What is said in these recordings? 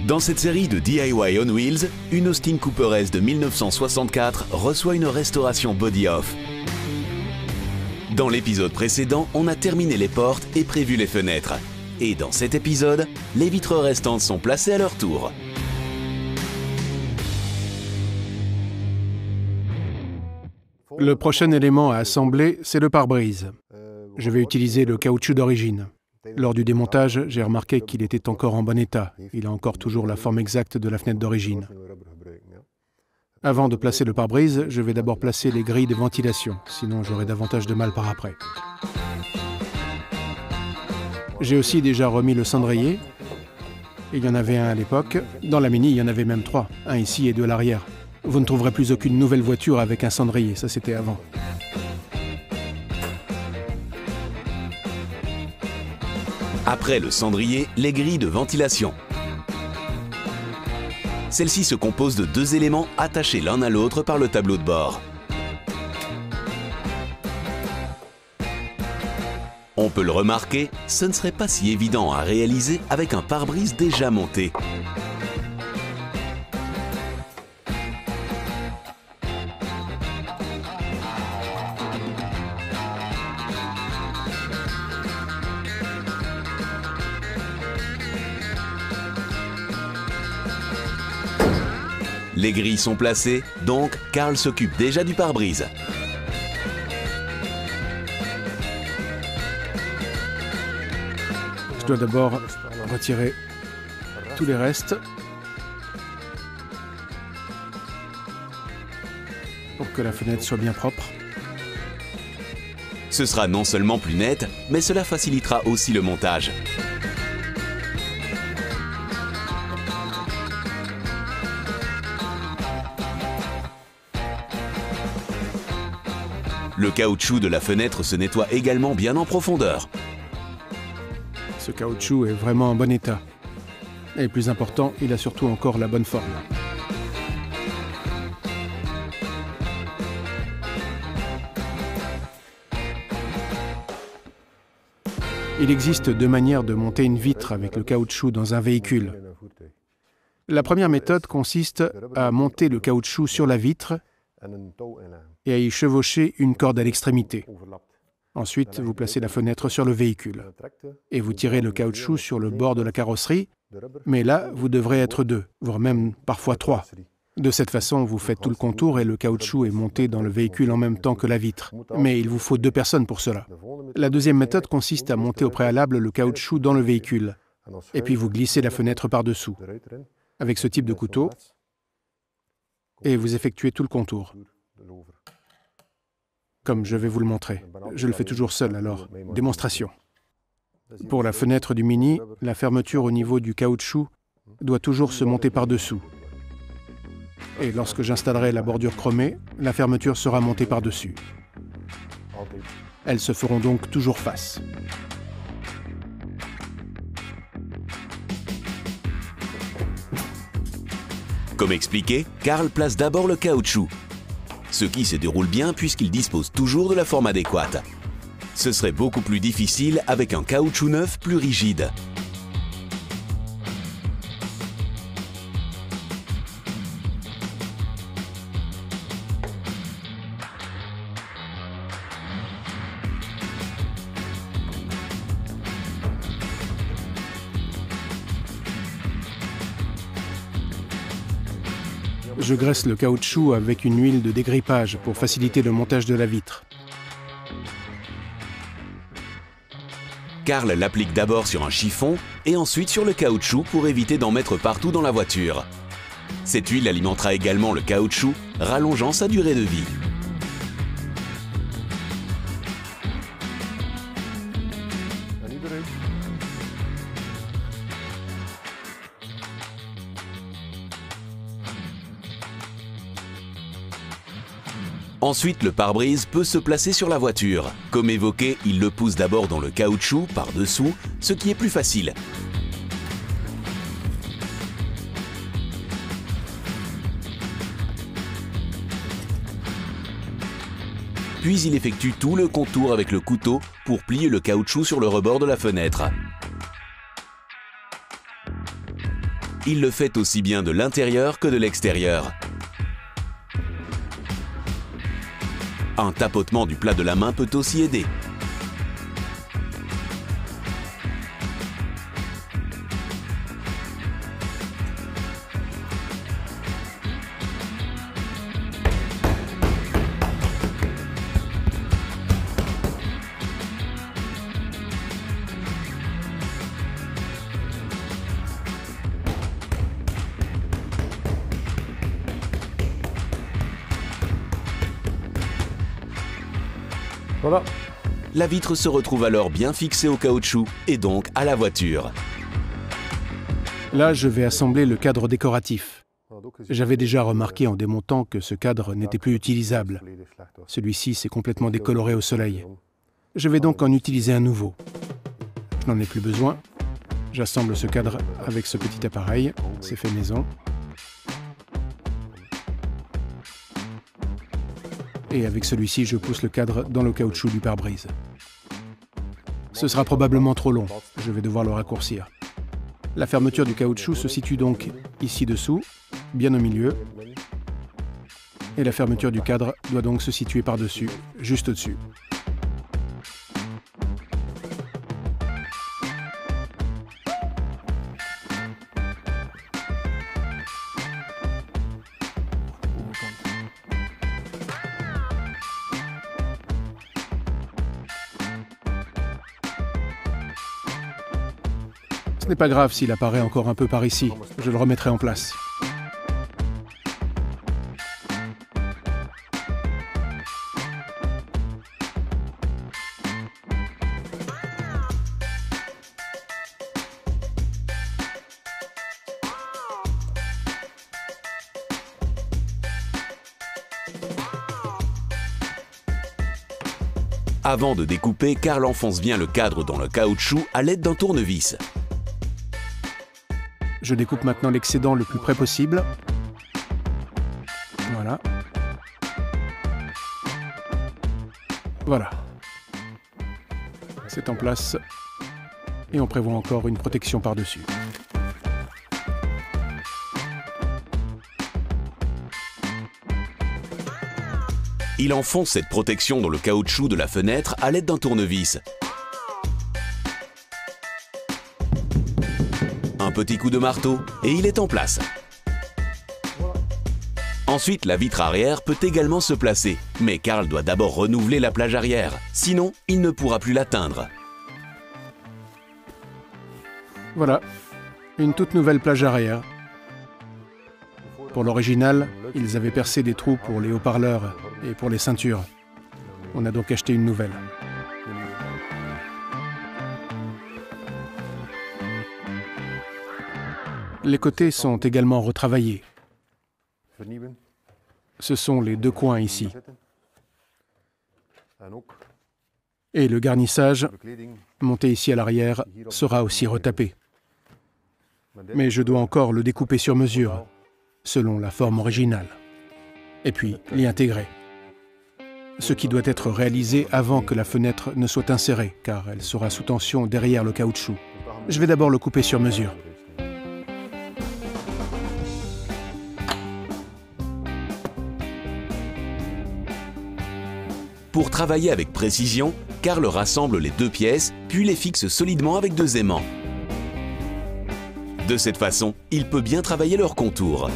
Dans cette série de DIY on Wheels, une Austin Cooper S de 1964 reçoit une restauration body-off. Dans l'épisode précédent, on a terminé les portes et prévu les fenêtres. Et dans cet épisode, les vitres restantes sont placées à leur tour. Le prochain élément à assembler, c'est le pare-brise. Je vais utiliser le caoutchouc d'origine. Lors du démontage, j'ai remarqué qu'il était encore en bon état. Il a encore toujours la forme exacte de la fenêtre d'origine. Avant de placer le pare-brise, je vais d'abord placer les grilles de ventilation, sinon j'aurai davantage de mal par après. J'ai aussi déjà remis le cendrier. Il y en avait un à l'époque. Dans la Mini, il y en avait même 3, un ici et 2 à l'arrière. Vous ne trouverez plus aucune nouvelle voiture avec un cendrier, ça c'était avant. Après le cendrier, les grilles de ventilation. Celles-ci se composent de 2 éléments attachés l'un à l'autre par le tableau de bord. On peut le remarquer, ce ne serait pas si évident à réaliser avec un pare-brise déjà monté. Les grilles sont placées, donc Carl s'occupe déjà du pare-brise. Je dois d'abord retirer tous les restes pour que la fenêtre soit bien propre. Ce sera non seulement plus net, mais cela facilitera aussi le montage. Le caoutchouc de la fenêtre se nettoie également bien en profondeur. Ce caoutchouc est vraiment en bon état. Et plus important, il a surtout encore la bonne forme. Il existe 2 manières de monter une vitre avec le caoutchouc dans un véhicule. La première méthode consiste à monter le caoutchouc sur la vitre et à y chevaucher une corde à l'extrémité. Ensuite, vous placez la fenêtre sur le véhicule et vous tirez le caoutchouc sur le bord de la carrosserie, mais là, vous devrez être 2, voire même parfois 3. De cette façon, vous faites tout le contour et le caoutchouc est monté dans le véhicule en même temps que la vitre. Mais il vous faut 2 personnes pour cela. La deuxième méthode consiste à monter au préalable le caoutchouc dans le véhicule et puis vous glissez la fenêtre par-dessous avec ce type de couteau et vous effectuez tout le contour. Comme je vais vous le montrer. Je le fais toujours seul, alors, démonstration. Pour la fenêtre du Mini, la fermeture au niveau du caoutchouc doit toujours se monter par-dessous. Et lorsque j'installerai la bordure chromée, la fermeture sera montée par-dessus. Elles se feront donc toujours face. Comme expliqué, Carl place d'abord le caoutchouc, ce qui se déroule bien puisqu'il dispose toujours de la forme adéquate. Ce serait beaucoup plus difficile avec un caoutchouc neuf plus rigide. Je graisse le caoutchouc avec une huile de dégrippage pour faciliter le montage de la vitre. Carl l'applique d'abord sur un chiffon et ensuite sur le caoutchouc pour éviter d'en mettre partout dans la voiture. Cette huile alimentera également le caoutchouc, rallongeant sa durée de vie. Ensuite, le pare-brise peut se placer sur la voiture. Comme évoqué, il le pousse d'abord dans le caoutchouc, par-dessous, ce qui est plus facile. Puis il effectue tout le contour avec le couteau pour plier le caoutchouc sur le rebord de la fenêtre. Il le fait aussi bien de l'intérieur que de l'extérieur. Un tapotement du plat de la main peut aussi aider. Voilà. La vitre se retrouve alors bien fixée au caoutchouc et donc à la voiture. Là, je vais assembler le cadre décoratif. J'avais déjà remarqué en démontant que ce cadre n'était plus utilisable. Celui-ci s'est complètement décoloré au soleil. Je vais donc en utiliser un nouveau. Je n'en ai plus besoin. J'assemble ce cadre avec ce petit appareil. C'est fait maison. Et avec celui-ci, je pousse le cadre dans le caoutchouc du pare-brise. Ce sera probablement trop long. Je vais devoir le raccourcir. La fermeture du caoutchouc se situe donc ici dessous, bien au milieu. Et la fermeture du cadre doit donc se situer par-dessus, juste au-dessus. Ce n'est pas grave s'il apparaît encore un peu par ici. Je le remettrai en place. Avant de découper, Karl enfonce bien le cadre dans le caoutchouc à l'aide d'un tournevis. Je découpe maintenant l'excédent le plus près possible. Voilà. Voilà. C'est en place. Et on prévoit encore une protection par-dessus. Il enfonce cette protection dans le caoutchouc de la fenêtre à l'aide d'un tournevis. Un petit coup de marteau et il est en place. Ensuite, la vitre arrière peut également se placer, mais Karl doit d'abord renouveler la plage arrière, sinon il ne pourra plus l'atteindre. Voilà, une toute nouvelle plage arrière. Pour l'original, ils avaient percé des trous pour les haut-parleurs et pour les ceintures. On a donc acheté une nouvelle. Les côtés sont également retravaillés. Ce sont les deux coins ici. Et le garnissage, monté ici à l'arrière, sera aussi retapé. Mais je dois encore le découper sur mesure, selon la forme originale. Et puis l'y intégrer. Ce qui doit être réalisé avant que la fenêtre ne soit insérée, car elle sera sous tension derrière le caoutchouc. Je vais d'abord le couper sur mesure. Pour travailler avec précision, Karl rassemble les deux pièces, puis les fixe solidement avec deux aimants. De cette façon, il peut bien travailler leur contour.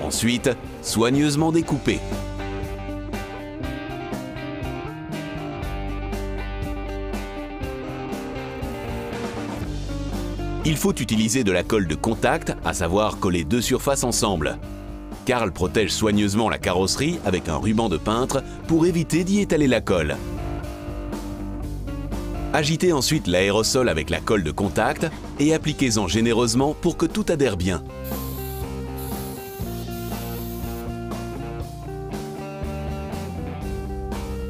Ensuite, soigneusement découpé. Il faut utiliser de la colle de contact, à savoir coller deux surfaces ensemble. Karl protège soigneusement la carrosserie avec un ruban de peintre pour éviter d'y étaler la colle. Agitez ensuite l'aérosol avec la colle de contact et appliquez-en généreusement pour que tout adhère bien.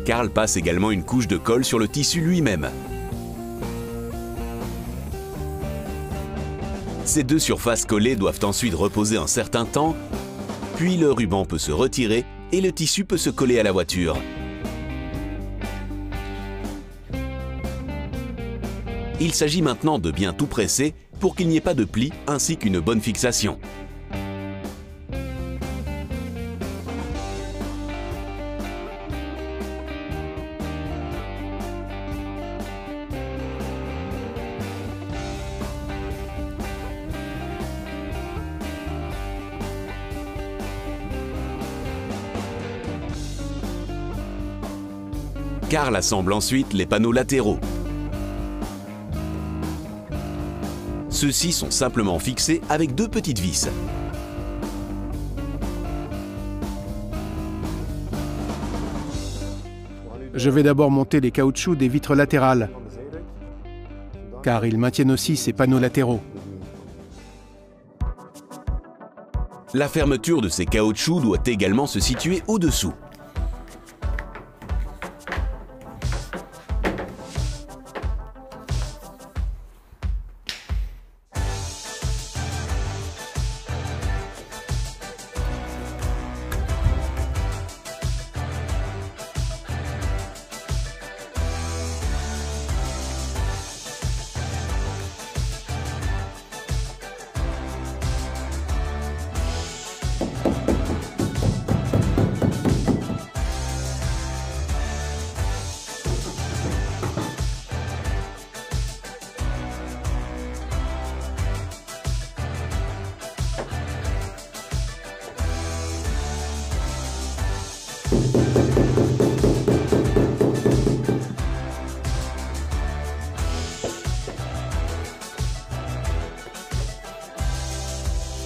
Karl passe également une couche de colle sur le tissu lui-même. Ces deux surfaces collées doivent ensuite reposer un certain temps, puis le ruban peut se retirer et le tissu peut se coller à la voiture. Il s'agit maintenant de bien tout presser pour qu'il n'y ait pas de plis ainsi qu'une bonne fixation. Karl assemble ensuite les panneaux latéraux. Ceux-ci sont simplement fixés avec deux petites vis. Je vais d'abord monter les caoutchoucs des vitres latérales, car ils maintiennent aussi ces panneaux latéraux. La fermeture de ces caoutchoucs doit également se situer au-dessous.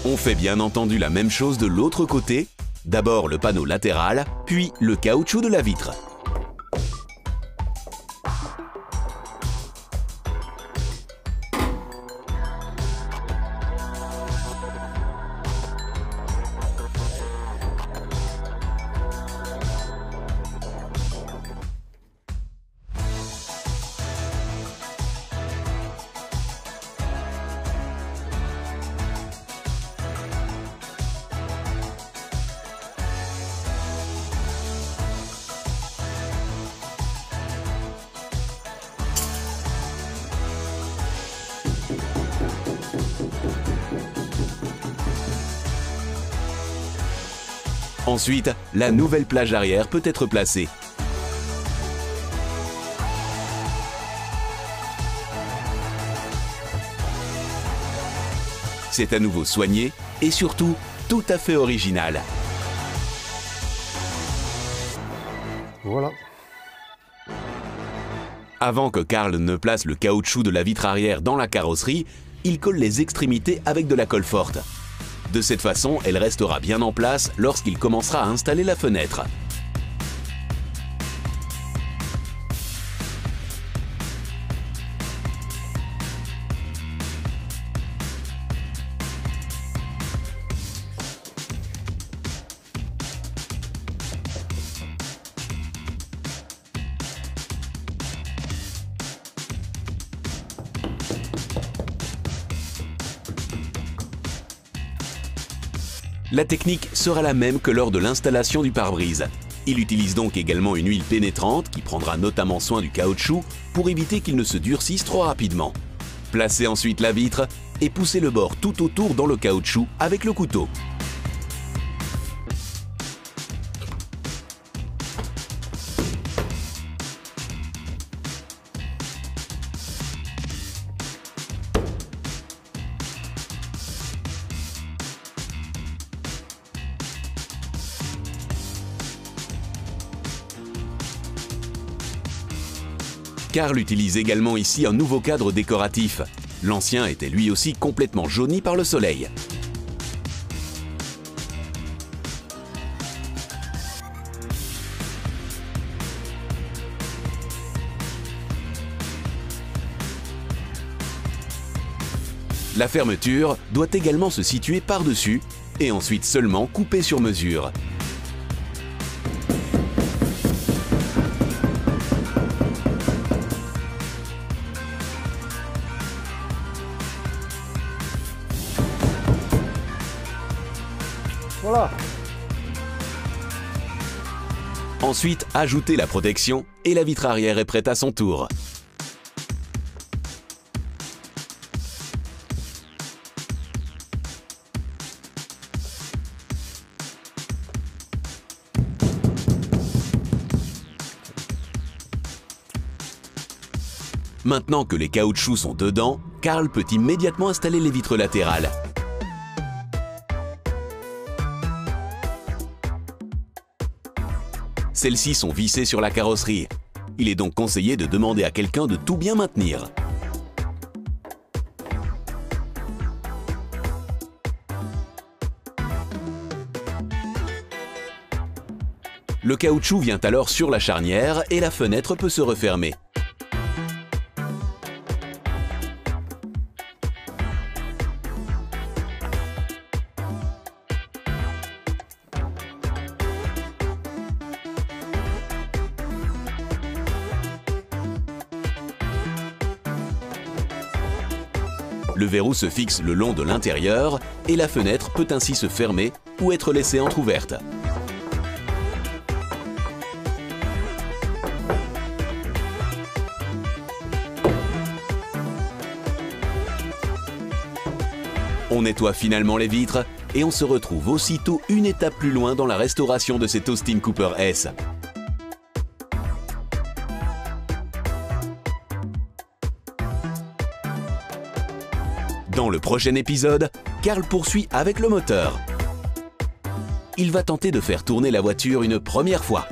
On fait bien entendu la même chose de l'autre côté. D'abord le panneau latéral, puis le caoutchouc de la vitre. Ensuite, la nouvelle plage arrière peut être placée. C'est à nouveau soigné et surtout tout à fait original. Voilà. Avant que Karl ne place le caoutchouc de la vitre arrière dans la carrosserie, il colle les extrémités avec de la colle forte. De cette façon, elle restera bien en place lorsqu'il commencera à installer la fenêtre. La technique sera la même que lors de l'installation du pare-brise. Il utilise donc également une huile pénétrante qui prendra notamment soin du caoutchouc pour éviter qu'il ne se durcisse trop rapidement. Placez ensuite la vitre et poussez le bord tout autour dans le caoutchouc avec le couteau. Karl utilise également ici un nouveau cadre décoratif. L'ancien était lui aussi complètement jauni par le soleil. La fermeture doit également se situer par-dessus et ensuite seulement couper sur mesure. Voilà. Ensuite, ajoutez la protection et la vitre arrière est prête à son tour. Maintenant que les caoutchoucs sont dedans, Karl peut immédiatement installer les vitres latérales. Celles-ci sont vissées sur la carrosserie. Il est donc conseillé de demander à quelqu'un de tout bien maintenir. Le caoutchouc vient alors sur la charnière et la fenêtre peut se refermer. Le verrou se fixe le long de l'intérieur et la fenêtre peut ainsi se fermer ou être laissée entrouverte. On nettoie finalement les vitres et on se retrouve aussitôt une étape plus loin dans la restauration de cet Austin Cooper S. Dans le prochain épisode, Karl poursuit avec le moteur. Il va tenter de faire tourner la voiture une première fois.